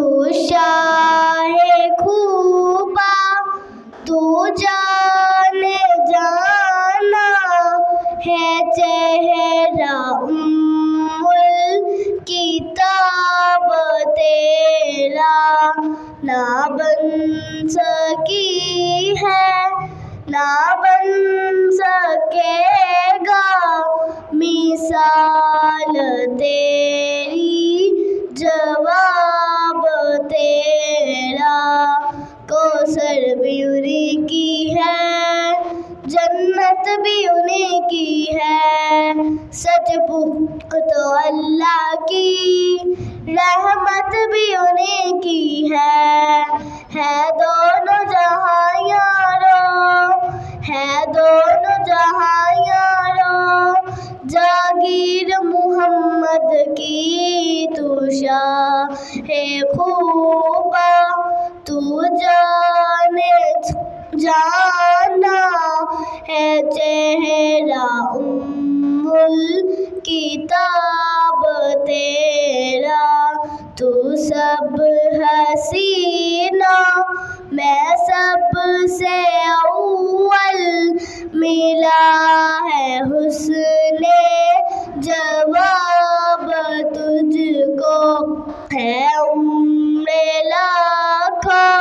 تو شاہ خوبا تو جانے جانا ہے چہرہ الکتاب تیرا، نہ بن سکی ہے نہ بن سکے گا مثال تیری، جواب تیرا۔ کوثر بھی انہی کی ہے، جنت بھی انہی کی ہے، سچ پوچھو تو اللہ کی رحمت بھی انہی کی ہے دونوں جہاں یاروں، ہے دونوں جہاں یاروں، جاگیر محمد کی تو شاہ خوبا تو جانے جانا ہے چہرہ الکتاب تیرا، تو سب حسینوں میں سب سے اول، ملا ہے حسن جواب تجھ کو، ہے عمر لاکھوں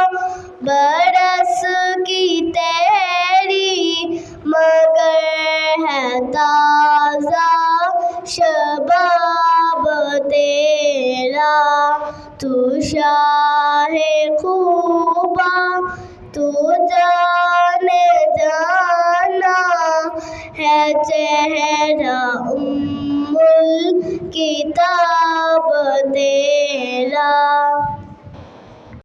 برس کی تیری، مگر ہے تازہ شباب تیرا۔ تو شاہ خوبا تو جانے جانا ہے چہرہ الکتاب تیرا۔